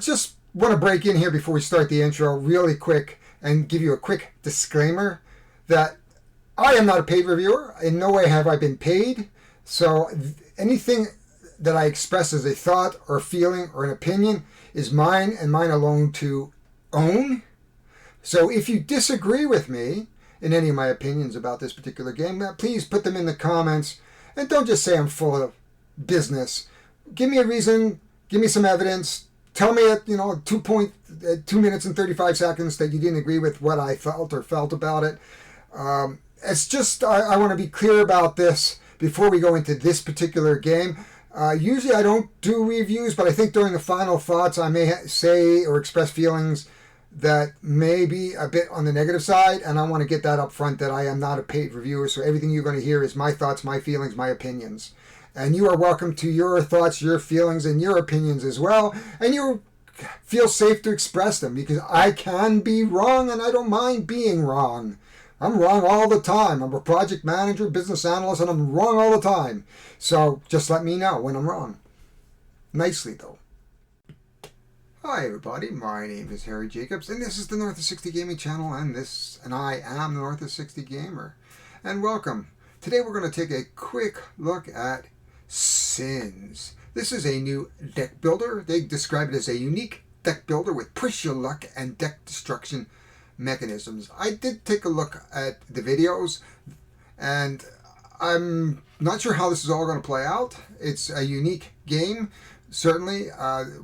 just want to break in here before we start the intro really quick and give you a quick disclaimer that I am not a paid reviewer. In no way have I been paid. So anything that I express as a thought or feeling or an opinion is mine and mine alone to own. So if you disagree with me in any of my opinions about this particular game, please put them in the comments and don't just say I'm full of business. Give me a reason, give me some evidence. Tell me at 2 minutes and 35 seconds that you didn't agree with what I felt or felt about it. It's just I want to be clear about this before we go into this particular game. Usually I don't do reviews, but I think during the final thoughts I may say or express feelings that may be a bit on the negative side, and I want to get that up front that I am not a paid reviewer, so everything you're going to hear is my thoughts, my feelings, my opinions. And you are welcome to your thoughts, your feelings, and your opinions as well, and you feel safe to express them, because I can be wrong, and I don't mind being wrong. I'm wrong all the time. I'm a project manager, business analyst, and I'm wrong all the time. So just let me know when I'm wrong. Nicely, though. Hi everybody, my name is Harry Jacobs, and this is the North of 60 Gaming channel, and I am the North of 60 Gamer. And welcome. Today we're going to take a quick look at Sins. This is a new deck builder. They describe it as a unique deck builder with push your luck and deck destruction mechanisms. I did take a look at the videos, and I'm not sure how this is all going to play out. It's a unique game. Certainly,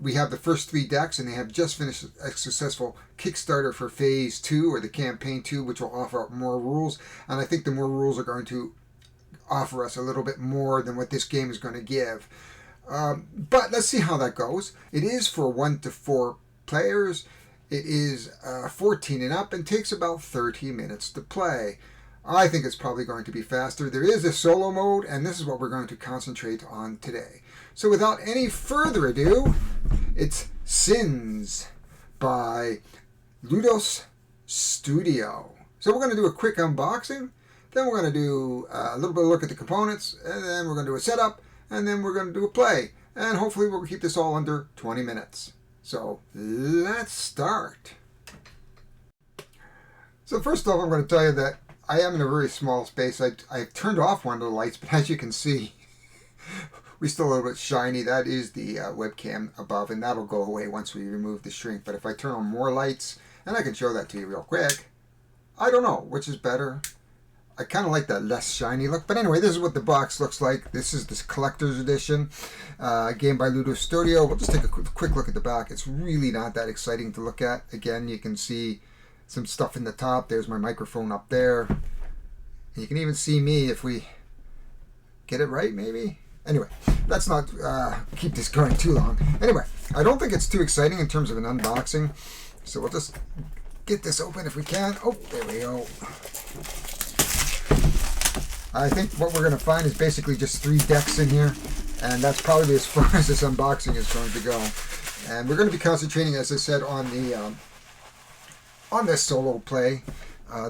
we have the first 3 decks, and they have just finished a successful Kickstarter for Phase 2, or the Campaign 2, which will offer up more rules. And I think the more rules are going to offer us a little bit more than what this game is going to give. But let's see how that goes. It is for 1 to 4 players. It is 14 and up, and takes about 30 minutes to play. I think it's probably going to be faster. There is a solo mode, and this is what we're going to concentrate on today. So without any further ado, it's Sins by Ludus Studio. So we're going to do a quick unboxing, then we're going to do a little bit of look at the components, and then we're going to do a setup, and then we're going to do a play. And hopefully we'll keep this all under 20 minutes. So let's start. So first off, I'm going to tell you that I am in a very small space. I turned off one of the lights, but as you can see, we're still a little bit shiny. That is the webcam above, and that'll go away once we remove the shrink. But if I turn on more lights, and I can show that to you real quick, I don't know which is better. I kind of like that less shiny look. But anyway, this is what the box looks like. This is this collector's edition, game by Ludus Studio. We'll just take a quick look at the back. It's really not that exciting to look at. Again, you can see some stuff in the top. There's my microphone up there. And you can even see me if we get it right, maybe. Anyway, let's not keep this going too long. Anyway, I don't think it's too exciting in terms of an unboxing. So we'll just get this open if we can. Oh, there we go. I think what we're going to find is basically just 3 decks in here, and that's probably as far as this unboxing is going to go. And we're going to be concentrating, as I said, on the on this solo play.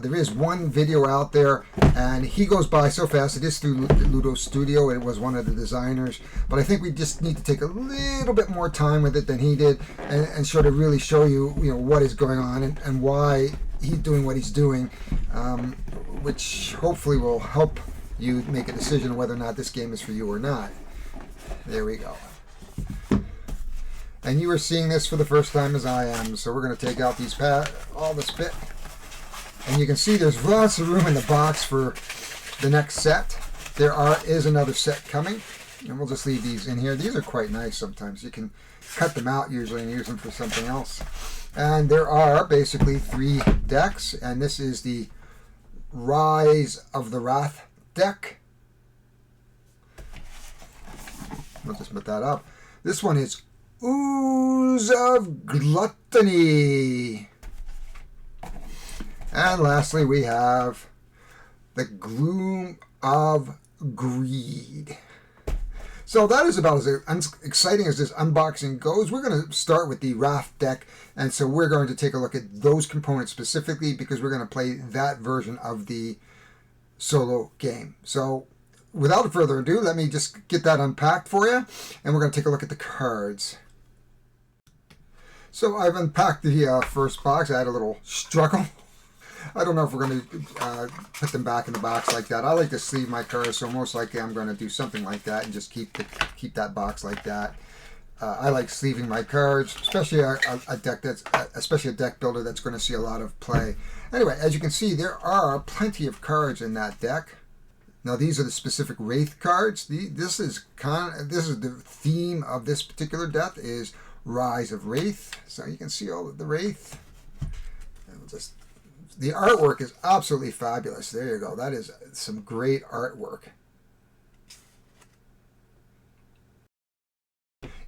There is one video out there, and he goes by so fast. It is through Ludus Studio. It was one of the designers, but I think we just need to take a little bit more time with it than he did, and sort of really show you, what is going on and why he's doing what he's doing, which hopefully will help you make a decision on whether or not this game is for you or not. There we go. And you are seeing this for the first time as I am, so we're going to take out these all this bit. And you can see there's lots of room in the box for the next set. There is another set coming, and we'll just leave these in here. These are quite nice sometimes. You can cut them out usually and use them for something else. And there are basically 3 decks, and this is the Rise of the Wrath deck. We'll just put that up. This one is Ooze of Gluttony. And lastly, we have the Gloom of Greed. So that is about as exciting as this unboxing goes. We're going to start with the Wrath deck, and so we're going to take a look at those components specifically because we're going to play that version of the solo game. So without further ado, let me just get that unpacked for you, and we're going to take a look at the cards. So I've unpacked the first box. I had a little struggle. I don't know if we're going to put them back in the box like that. I like to sleeve my cards, so most likely I'm going to do something like that and just keep that box like that. I like sleeving my cards, especially a deck builder that's going to see a lot of play. Anyway, as you can see, there are plenty of cards in that deck. Now these are the specific Wraith cards. This is the theme of this particular deck is Rise of Wraith. So you can see all of the Wraith. The artwork is absolutely fabulous. There you go. That is some great artwork.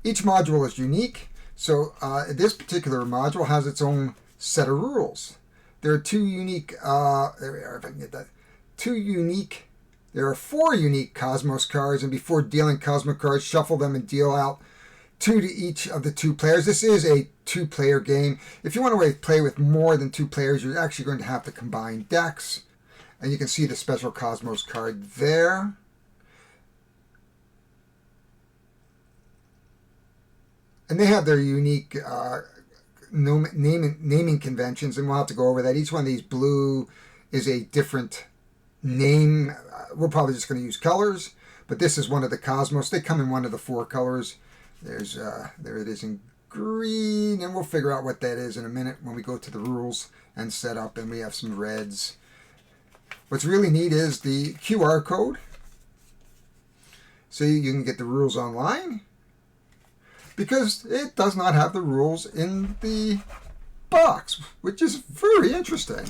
Each module is unique. So this particular module has its own set of rules. There are two unique. There we are. If I can get that. There are 4 unique Cosmos cards, and before dealing Cosmos cards, shuffle them and deal out 2 to each of the 2 players. This is a 2-player game. If you want to play with more than 2 players, you're actually going to have to combine decks. And you can see the special Cosmos card there. And they have their unique naming conventions, and we'll have to go over that. Each one of these blue is a different name. We're probably just going to use colors, but this is one of the Cosmos. They come in one of the 4 colors. There it is in green, and we'll figure out what that is in a minute when we go to the rules and setup, and we have some reds. What's really neat is the QR code, so you can get the rules online, because it does not have the rules in the box, which is very interesting.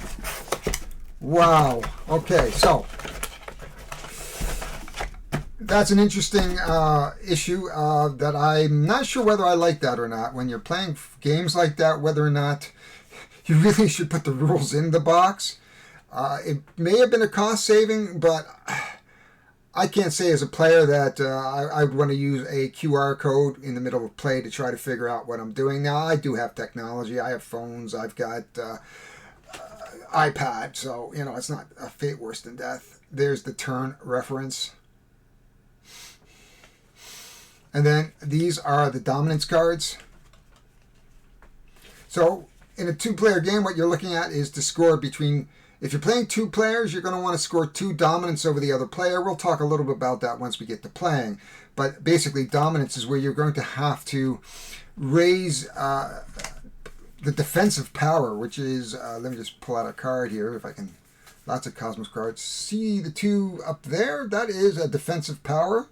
Wow. Okay, so that's an interesting issue that I'm not sure whether I like that or not. When you're playing games like that, whether or not you really should put the rules in the box. It may have been a cost saving, but I can't say as a player that I would want to use a QR code in the middle of play to try to figure out what I'm doing. Now, I do have technology. I have phones. I've got iPad, so, it's not a fate worse than death. There's the turn reference. And then these are the dominance cards. So in a 2-player game, what you're looking at is to score between, if you're playing 2 players, you're going to want to score 2 dominance over the other player. We'll talk a little bit about that once we get to playing. But basically, dominance is where you're going to have to raise the defensive power, which is, let me just pull out a card here if I can. Lots of Cosmos cards. See the 2 up there? That is a defensive power.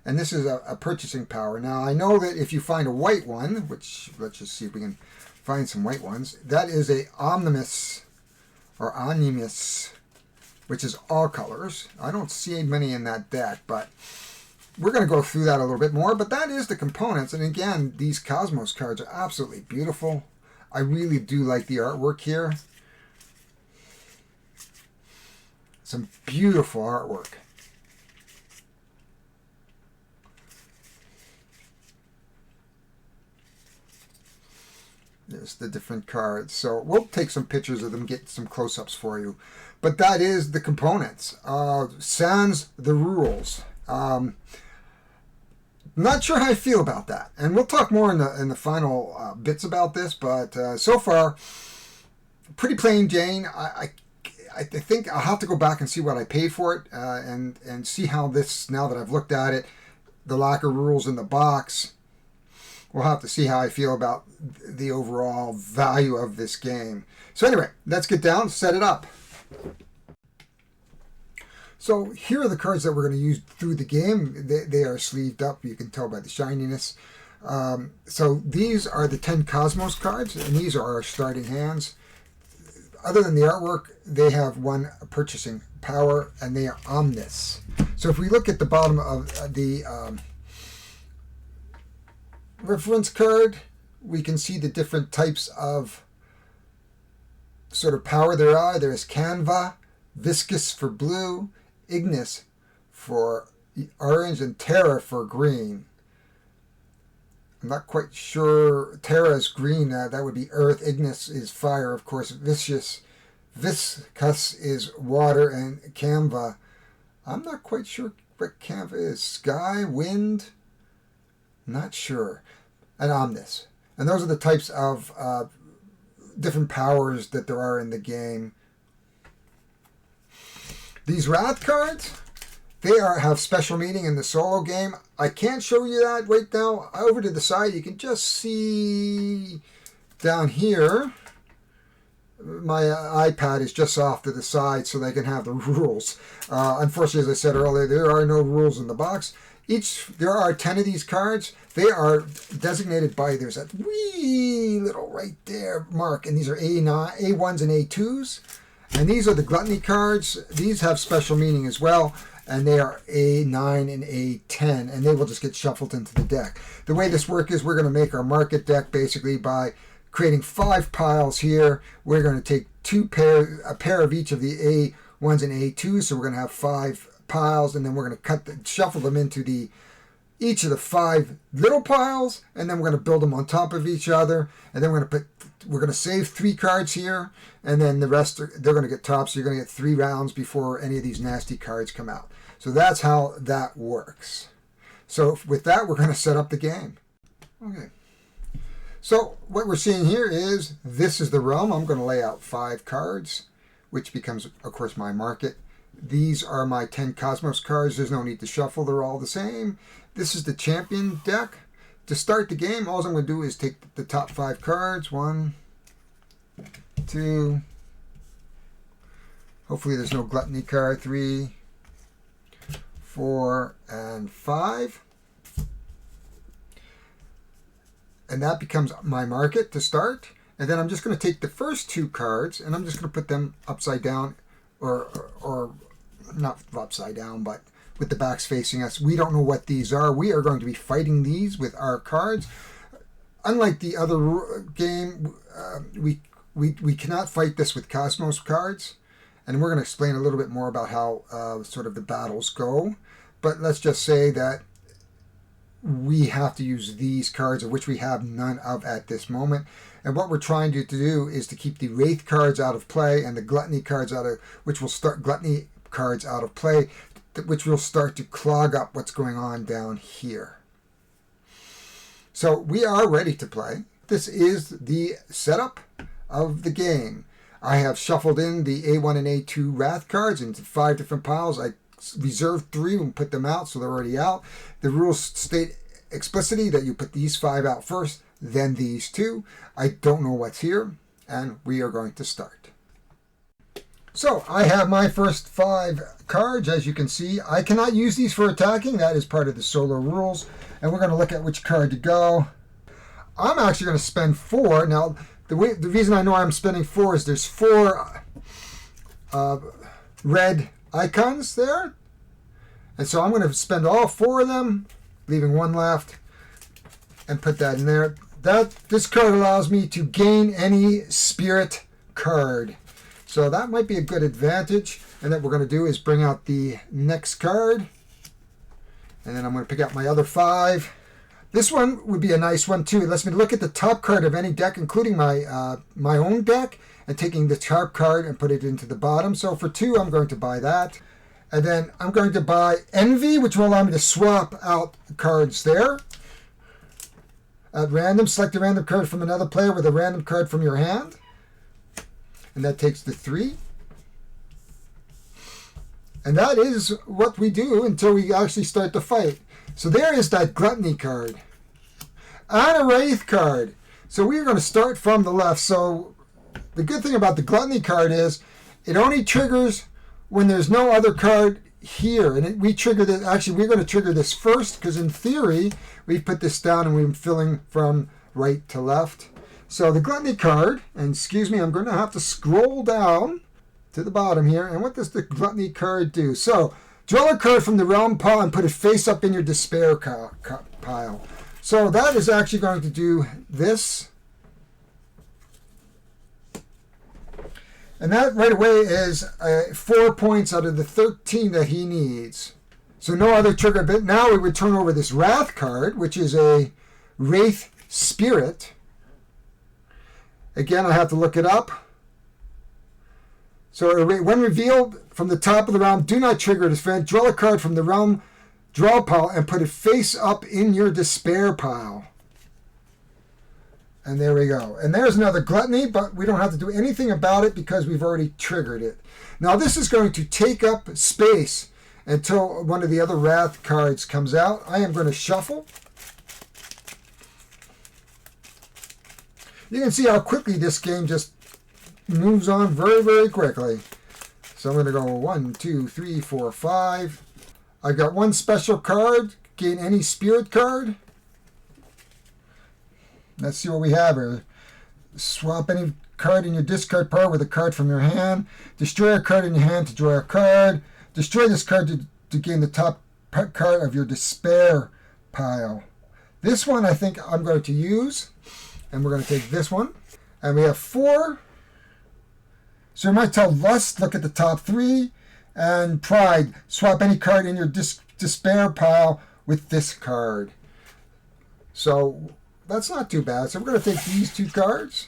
And this is a purchasing power. Now, I know that if you find a white one, which, let's just see if we can find some white ones, that is a Omnimus, or Animus, which is all colors. I don't see many in that deck, but we're going to go through that a little bit more. But that is the components. And again, these Cosmos cards are absolutely beautiful. I really do like the artwork here. Some beautiful artwork. There's the different cards. So we'll take some pictures of them, get some close-ups for you. But that is the components. Sans the rules. Not sure how I feel about that. And we'll talk more in the final bits about this. But so far, pretty plain Jane. I think I'll have to go back and see what I paid for it and see how this, now that I've looked at it, the lack of rules in the box. We'll have to see how I feel about the overall value of this game. So anyway, let's get down, set it up. So here are the cards that we're going to use through the game. They are sleeved up. You can tell by the shininess. So these are the 10 Cosmos cards, and these are our starting hands. Other than the artwork, they have 1 purchasing power, and they are Omnis. So if we look at the bottom of the reference card, we can see the different types of sort of power there are. There's Canva, Viscous for blue, Ignis for orange, and Terra for green. I'm not quite sure. Terra is green. That would be earth. Ignis is fire, of course. Viscous is water, and Canva, I'm not quite sure what Canva is. Sky, wind, not sure. And Omnis. And those are the types of different powers that there are in the game. These Wrath cards, they have special meaning in the solo game. I can't show you that right now. Over to the side, you can just see down here. My iPad is just off to the side so they can have the rules. Unfortunately, as I said earlier, there are no rules in the box. There are 10 of these cards. They are designated by, there's that wee little right there mark, and these are A1s and A2s. And these are the Gluttony cards. These have special meaning as well, and they are A9 and A10, and they will just get shuffled into the deck. The way this works is we're going to make our market deck basically by creating 5 piles here. We're going to take a pair of each of the A1s and A2s, so we're going to have 5 piles, and then we're going to shuffle them into each of the 5 little piles, and then we're going to build them on top of each other, and then we're going to save 3 cards here, and then the rest they're going to get topped, so you're going to get 3 rounds before any of these nasty cards come out. So that's how that works. So with that, we're going to set up the game. Okay. So what we're seeing here is this is the realm. I'm going to lay out 5 cards, which becomes, of course, my market. These are my 10 Cosmos cards. There's no need to shuffle. They're all the same. This is the champion deck. To start the game, all I'm going to do is take the top 5 cards. 1, 2. Hopefully there's no Gluttony card. 3, 4, and 5. And that becomes my market to start. And then I'm just going to take the first 2 cards and I'm just going to put them upside down, or not upside down, but with the backs facing us. We don't know what these are. We are going to be fighting these with our cards. Unlike the other game, we cannot fight this with Cosmos cards. And we're going to explain a little bit more about how sort of the battles go. But let's just say that we have to use these cards, of which we have none of at this moment. And what we're trying to do is to keep the Wraith cards out of play and the Gluttony cards Gluttony cards out of play, which will start to clog up what's going on down here. So we are ready to play. This is the setup of the game. I have shuffled in the A1 and A2 Wrath cards into 5 different piles. I reserved 3 and put them out, so they're already out. The rules state explicitly that you put these 5 out first, then these 2. I don't know what's here, and we are going to start. So I have my first 5 cards. As you can see, I cannot use these for attacking. That is part of the solo rules, and we're going to look at which card to go. I'm actually going to spend 4. Now, the reason I know I'm spending 4 is there's 4 red icons there, and so I'm going to spend all 4 of them, leaving 1 left, and put that in there. This card allows me to gain any spirit card, so that might be a good advantage. And what we're going to do is bring out the next card, and then I'm going to pick out my other 5. This one would be a nice one too. It lets me look at the top card of any deck, including my my own deck, and taking the top card and put it into the bottom. So for 2, I'm going to buy that. And then I'm going to buy Envy, which will allow me to swap out cards there. At random, select a random card from another player with a random card from your hand. And that takes the 3. And that is what we do until we actually start the fight. So there is that Gluttony card. And a Wraith card. So we're going to start from the left. So the good thing about the Gluttony card is it only triggers when there's no other card here. And we trigger this. Actually, we're going to trigger this first because in theory, we've put this down and we're filling from right to left. So the Gluttony card, and excuse me, I'm going to have to scroll down to the bottom here. And what does the Gluttony card do? So draw a card from the realm pile and put it face up in your despair pile. So that is actually going to do this. And that right away is 4 points out of the 13 that he needs. So no other trigger. But now we would turn over this Wrath card, which is a Wraith Spirit. Again, I have to look it up. So when revealed from the top of the realm, do not trigger this event. Draw a card from the realm draw pile and put it face up in your despair pile. And there we go. And there's another Gluttony, but we don't have to do anything about it because we've already triggered it. Now this is going to take up space until one of the other Wrath cards comes out. I am going to shuffle. You can see how quickly this game just moves on very, very quickly. So I'm going to go 1, 2, 3, 4, 5. I've got one special card. Gain any spirit card. Let's see what we have here. Swap any card in your discard pile with a card from your hand. Destroy a card in your hand to draw a card. Destroy this card to gain the top card of your despair pile. This one I think I'm going to use. And we're going to take this one. And we have 4. So you might tell Lust, look at the top 3. And Pride, swap any card in your despair pile with this card. So that's not too bad. So we're going to take these 2 cards.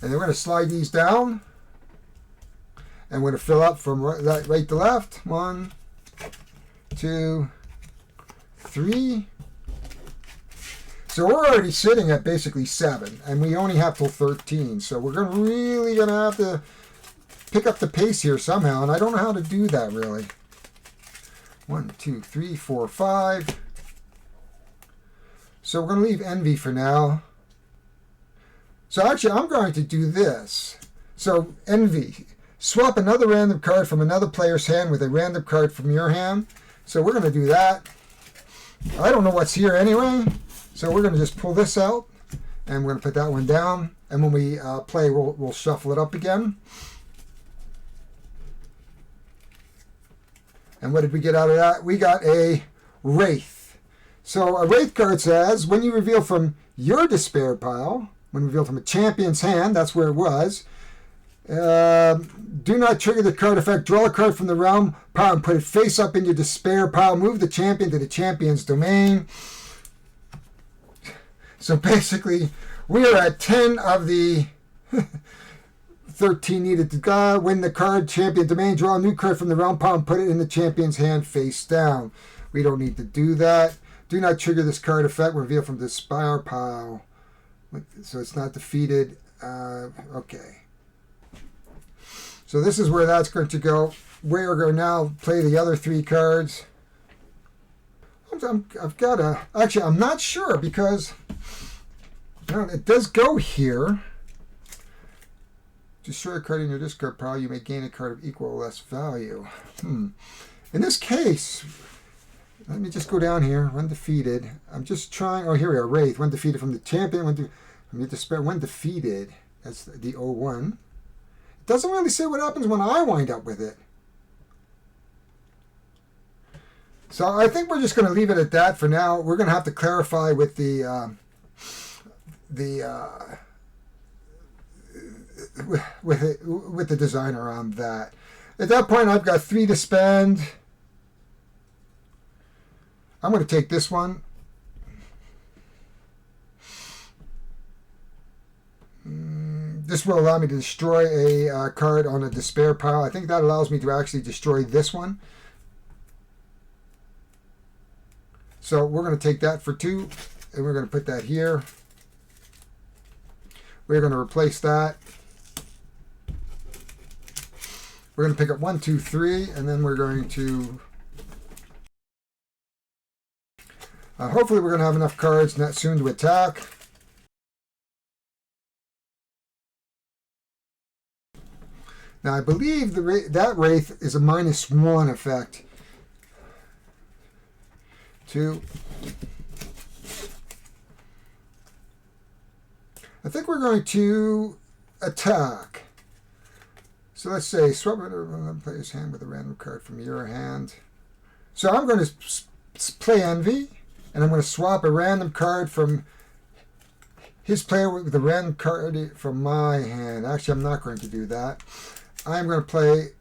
And then we're going to slide these down. And we're going to fill up from right to left. 1, 2, 3. So we're already sitting at basically 7. And we only have till 13. So we're really going to have to pick up the pace here somehow. And I don't know how to do that really. 1, 2, 3, 4, 5. So we're going to leave Envy for now. So actually, I'm going to do this. So Envy, swap another random card from another player's hand with a random card from your hand. So we're going to do that. I don't know what's here anyway. So we're going to just pull this out. And we're going to put that one down. And when we play, we'll shuffle it up again. And what did we get out of that? We got a Wraith. So a Wraith card says, when you reveal from your despair pile, when revealed from a champion's hand, that's where it was, do not trigger the card effect. Draw a card from the realm pile and put it face up in your despair pile. Move the champion to the champion's domain. So basically, we are at 10 of the 13 needed to go. Win the card, champion domain. Draw a new card from the realm pile and put it in the champion's hand face down. We don't need to do that. Do not trigger this card effect. Reveal from the despair pile. So it's not defeated. Okay. So this is where that's going to go. We're going to now play the other 3 cards. I've got a... Actually, I'm not sure because it does go here. Destroy a card in your discard pile. You may gain a card of equal or less value. In this case... Let me just go down here. When defeated. I'm just trying... Oh, here we are. Wraith. When defeated from the champion. From your despair. When defeated. That's the 01. It doesn't really say what happens when I wind up with it. So I think we're just going to leave it at that for now. We're going to have to clarify with the designer on that. At that point, I've got 3 to spend. I'm going to take this one. This will allow me to destroy a card on a despair pile. I think that allows me to actually destroy this one. So we're going to take that for 2, and we're going to put that here. We're going to replace that. We're going to pick up 1, 2, 3, and then we're going to... hopefully we're going to have enough cards not soon to attack. Now I believe that Wraith is a -1 effect. 2. I think we're going to attack. So let's say swap another player's hand with a random card from your hand. So I'm going to play Envy. And I'm going to swap a random card from his player with a random card from my hand. Actually, I'm not going to do that. I'm going to play,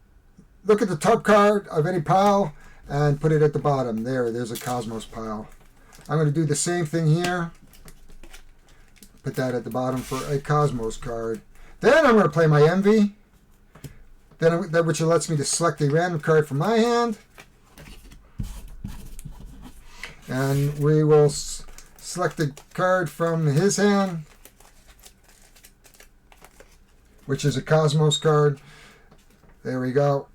look at the top card of any pile and put it at the bottom. There's a Cosmos pile. I'm going to do the same thing here. Put that at the bottom for a Cosmos card. Then I'm going to play my Envy. Which lets me to select a random card from my hand. And we will select a card from his hand, which is a Cosmos card. There we go.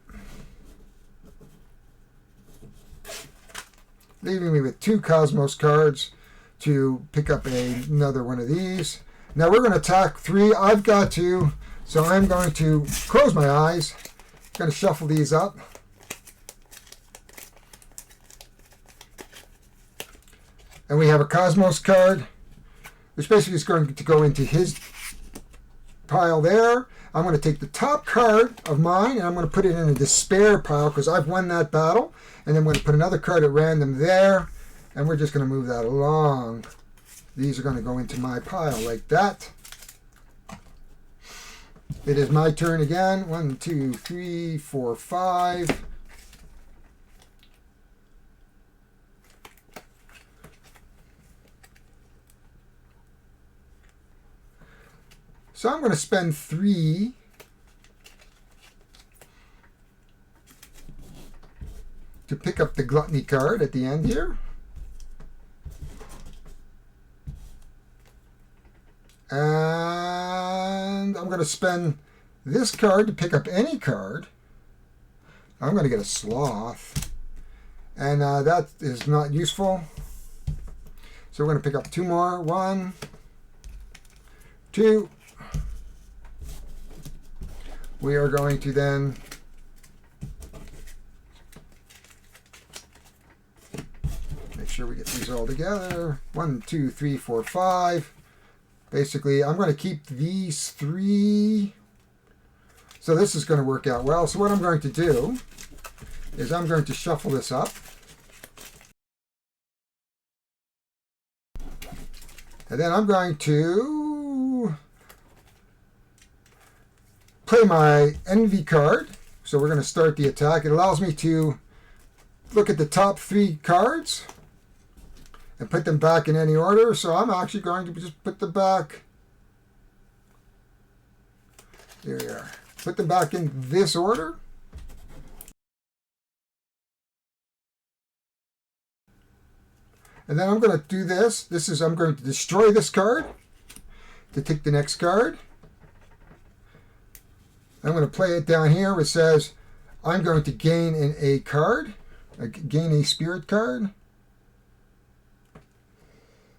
Leaving me with 2 Cosmos cards to pick up another one of these. Now we're going to attack 3. I've got 2, so I'm going to close my eyes. I'm going to shuffle these up. And we have a Cosmos card, which basically is going to go into his pile there. I'm going to take the top card of mine and I'm going to put it in a despair pile because I've won that battle. And then I'm going to put another card at random there. And we're just going to move that along. These are going to go into my pile like that. It is my turn again. 1, 2, 3, 4, 5. So I'm going to spend 3 to pick up the Gluttony card at the end here. And I'm going to spend this card to pick up any card. I'm going to get a Sloth. And that is not useful. So we're going to pick up 2 more. 1, 2. We are going to then make sure we get these all together. 1, 2, 3, 4, 5. Basically, I'm going to keep these 3. So this is going to work out well. So what I'm going to do is I'm going to shuffle this up. And then I'm going to play my Envy card. So we're going to start the attack. It allows me to look at the top 3 cards and put them back in any order. So I'm actually going to just put them back. There we are. Put them back in this order. And then I'm going to do this. I'm going to destroy this card to take the next card. I'm going to play it down here where it says I'm going to gain a card, gain a spirit card.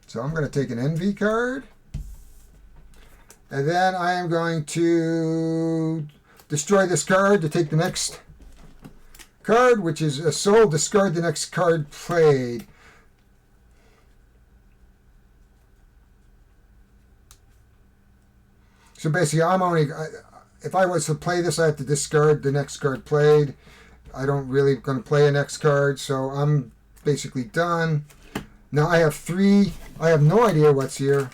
So I'm going to take an Envy card. And then I am going to destroy this card to take the next card, which is a soul. Discard the next card played. So basically, if I was to play this, I have to discard the next card played. I don't really going to play a next card, so I'm basically done. Now I have 3. I have no idea what's here.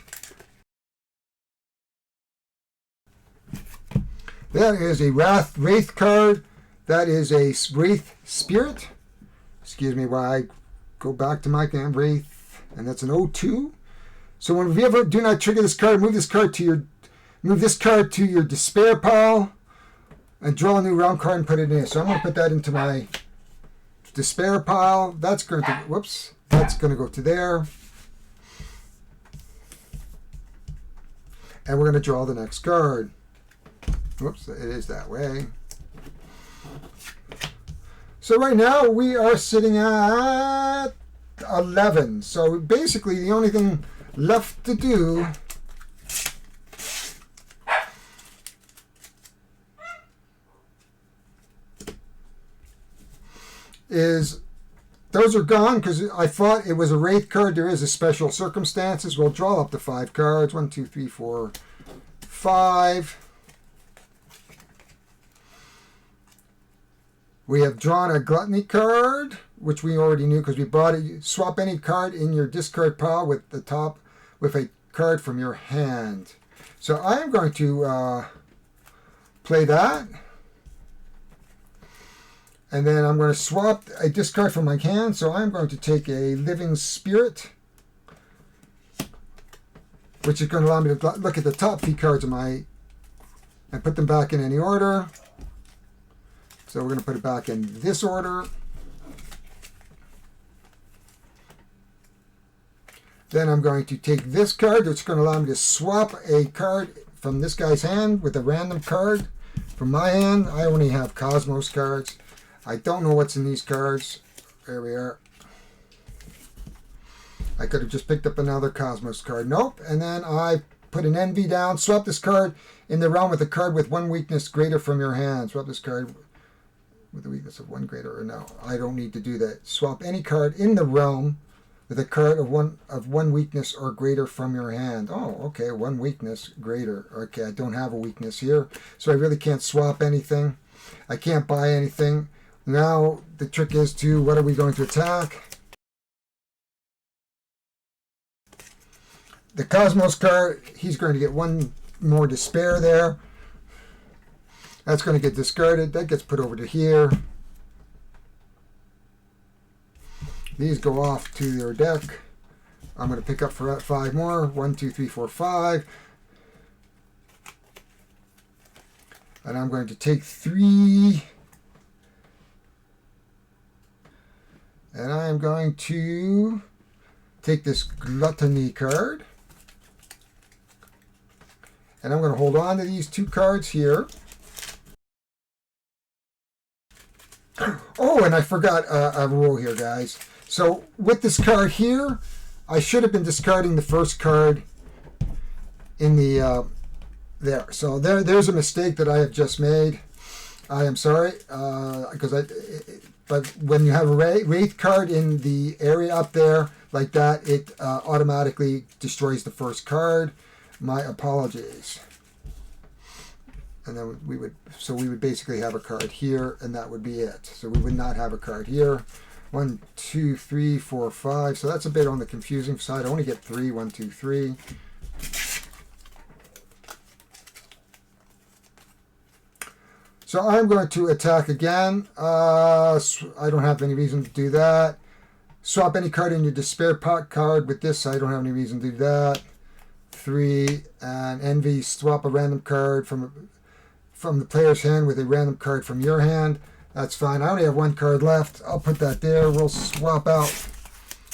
That is a Wraith card. That is a Wraith Spirit. Excuse me while I go back to my game. Wraith, and that's an O2. So whenever do not trigger this card, move this card to your despair pile and draw a new round card and put it in. So I'm going to put that into my despair pile. That's going to that's going to go to there. And we're going to draw the next card. Whoops, it is that way. So right now we are sitting at 11. So basically the only thing left to do is those are gone because I thought it was a Wraith card. There is a special circumstances. We'll draw up to 5 cards. 1, 2, 3, 4, 5. We have drawn a Gluttony card, which we already knew because we bought it. Swap any card in your discard pile with a card from your hand. So I am going to play that. And then I'm going to swap a discard from my hand. So I'm going to take a Living Spirit, which is going to allow me to look at the top 3 cards of my and put them back in any order. So we're going to put it back in this order. Then I'm going to take this card, which is going to allow me to swap a card from this guy's hand with a random card from my hand. I only have Cosmos cards. I don't know what's in these cards. There we are. I could have just picked up another Cosmos card. Nope. And then I put an Envy down. Swap this card in the realm with a card with one weakness greater from your hand. Swap this card with a weakness of one greater. Or no, I don't need to do that. Swap any card in the realm with a card of one weakness or greater from your hand. Oh, okay, one weakness greater. Okay, I don't have a weakness here, so I really can't swap anything. I can't buy anything. Now the trick is to, what are we going to attack? The Cosmos card, he's going to get one more despair there. That's going to get discarded. That gets put over to here. These go off to their deck. I'm going to pick up for 5 more. 1, 2, 3, 4, 5. And I'm going to take 3. And I am going to take this Gluttony card. And I'm going to hold on to these 2 cards here. Oh, and I forgot a rule here, guys. So with this card here, I should have been discarding the first card in the there. So there's a mistake that I have just made. I am sorry, but when you have a Wraith card in the area up there like that, it automatically destroys the first card. My apologies. And then we would basically have a card here, and that would be it. So we would not have a card here. 1, 2, 3, 4, 5. So that's a bit on the confusing side. I only get 3. 1, 2, 3. So I'm going to attack again. I don't have any reason to do that. Swap any card in your Despair Pot card with this. I don't have any reason to do that. 3. And Envy, swap a random card from the player's hand with a random card from your hand. That's fine. I only have 1 card left. I'll put that there. We'll swap out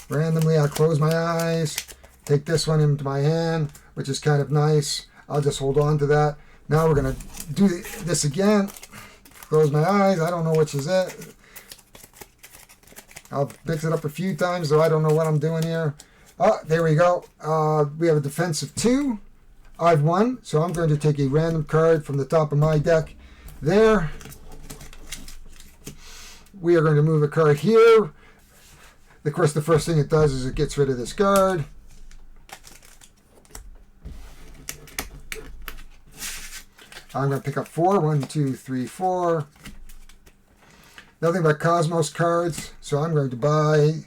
randomly. I'll close my eyes. Take this one into my hand, which is kind of nice. I'll just hold on to that. Now we're going to do this again. Close my eyes. I don't know which is it. I'll mix it up a few times, so I don't know what I'm doing here. Oh, there we go. We have a defense of 2. I've won, so I'm going to take a random card from the top of my deck there. We are going to move a card here. Of course, the first thing it does is it gets rid of this card. I'm going to pick up 4. 1, 2, 3, 4. Nothing but Cosmos cards, so I'm going to buy.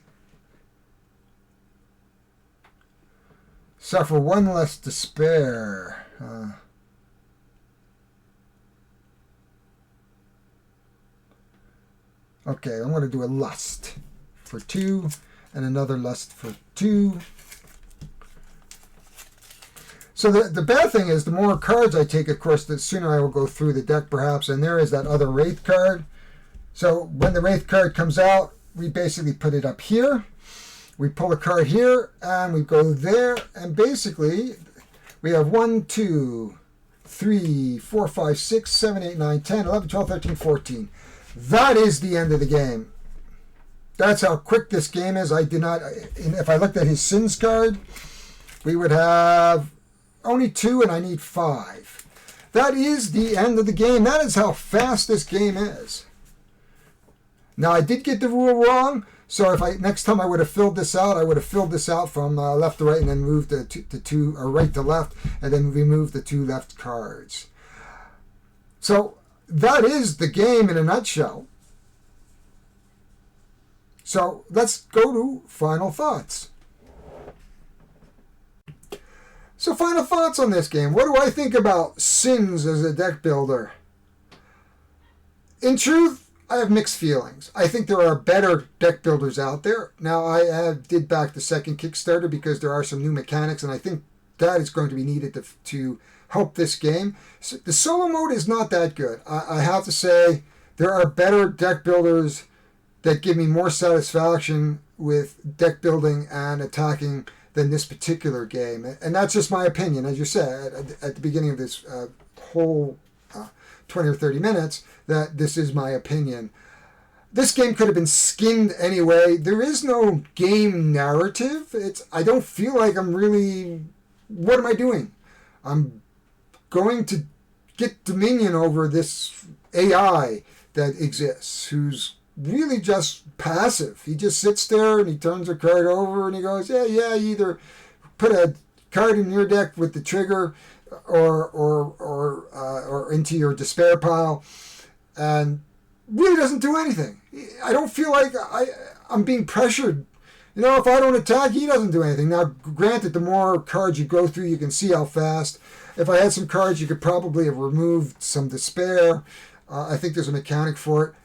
Suffer 1 less despair. Okay, I'm going to do a lust for 2 and another lust for 2. So the bad thing is the more cards I take, of course, the sooner I will go through the deck perhaps. And there is that other Wraith card. So when the Wraith card comes out, we basically put it up here. We pull a card here and we go there. And basically we have 1, 2, 3, 4, 5, 6, 7, 8, 9, 10, 11, 12, 13, 14. That is the end of the game. That's how quick this game is. I did not, if I looked at his sins card, we would have only 2 and I need 5. That is the end of the game. That is how fast this game is. Now I did get the rule wrong, so if next time I would have filled this out, I would have filled this out from left to right and then moved the 2 or right to left and then remove the 2 left cards. So that is the game in a nutshell. So let's go to final thoughts. So final thoughts on this game. What do I think about Sins as a deck builder? In truth, I have mixed feelings. I think there are better deck builders out there. Now, I did back the second Kickstarter because there are some new mechanics, and I think that is going to be needed to help this game. So the solo mode is not that good. I have to say there are better deck builders that give me more satisfaction with deck building and attacking than this particular game. And that's just my opinion. As you said at the beginning of this whole 20 or 30 minutes, that this is my opinion. This game could have been skinned anyway. There is no game narrative. I don't feel like I'm really... What am I doing? I'm going to get dominion over this AI that exists, who's really just passive. He just sits there and he turns a card over and he goes, yeah, you either put a card in your deck with the trigger or into your despair pile, and really doesn't do anything. I don't feel like I'm being pressured. If I don't attack, he doesn't do anything. Now, granted, the more cards you go through, you can see how fast. If I had some cards, you could probably have removed some despair. I think there's a mechanic for it.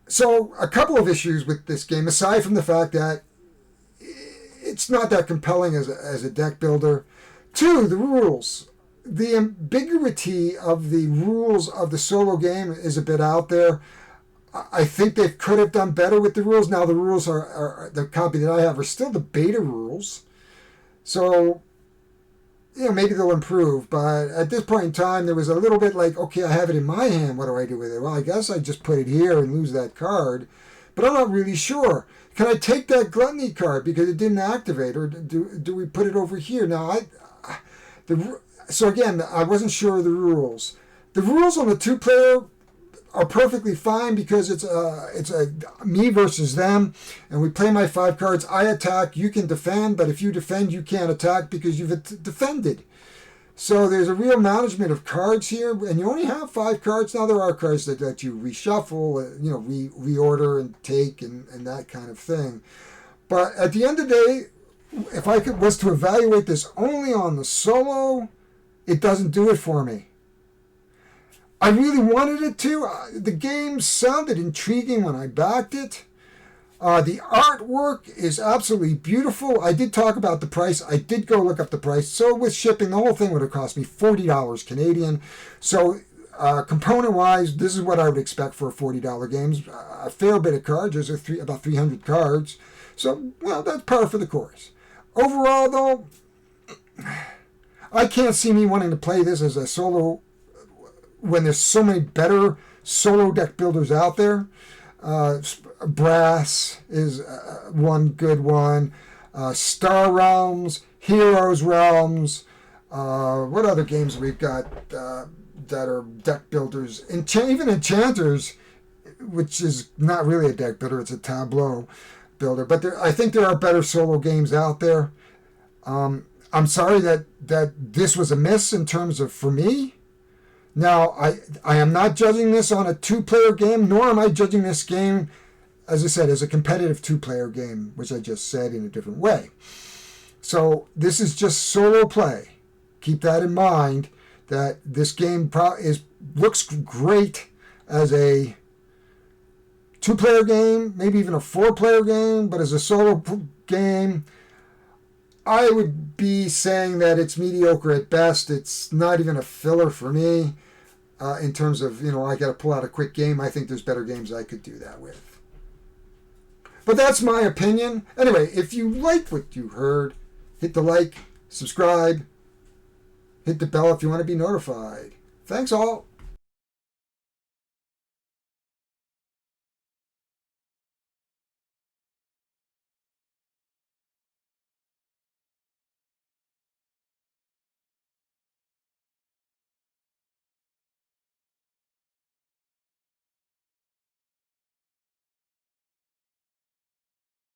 So, a couple of issues with this game, aside from the fact that it's not that compelling as a deck builder. 2, the rules. The ambiguity of the rules of the solo game is a bit out there. I think they could have done better with the rules. Now the rules are the copy that I have are still the beta rules. So, maybe they'll improve. But at this point in time, there was a little bit like, okay, I have it in my hand. What do I do with it? Well, I guess I just put it here and lose that card. But I'm not really sure. Can I take that Gluttony card because it didn't activate? Or do we put it over here? Now, so again, I wasn't sure of the rules. The rules on the 2-player are perfectly fine because it's a me versus them, and we play my 5 cards. I attack, you can defend, but if you defend, you can't attack because you've defended. So there's a real management of cards here, and you only have 5 cards. Now there are cards that you reshuffle, reorder and take and that kind of thing. But at the end of the day, if I was to evaluate this only on the solo, it doesn't do it for me. I really wanted it to. The game sounded intriguing when I backed it. The artwork is absolutely beautiful. I did talk about the price. I did go look up the price. So with shipping, the whole thing would have cost me $40 Canadian. So component-wise, this is what I would expect for a $40 game. A fair bit of cards. There's about 300 cards. So, that's par for the course. Overall, though, I can't see me wanting to play this as a solo when there's so many better solo deck builders out there. Brass is one good one. Star Realms, Heroes Realms. What other games we've got that are deck builders? Even Enchanters, which is not really a deck builder, it's a tableau builder. But I think there are better solo games out there. I'm sorry that this was a miss in terms of, for me. Now, I am not judging this on a 2-player game, nor am I judging this game, as I said, as a competitive 2-player game, which I just said in a different way. So this is just solo play. Keep that in mind, that this game looks great as a 2-player game, maybe even a 4-player game, but as a solo game, I would be saying that it's mediocre at best. It's not even a filler for me in terms of, I got to pull out a quick game. I think there's better games I could do that with. But that's my opinion. Anyway, if you liked what you heard, hit the like, subscribe, hit the bell if you want to be notified. Thanks all.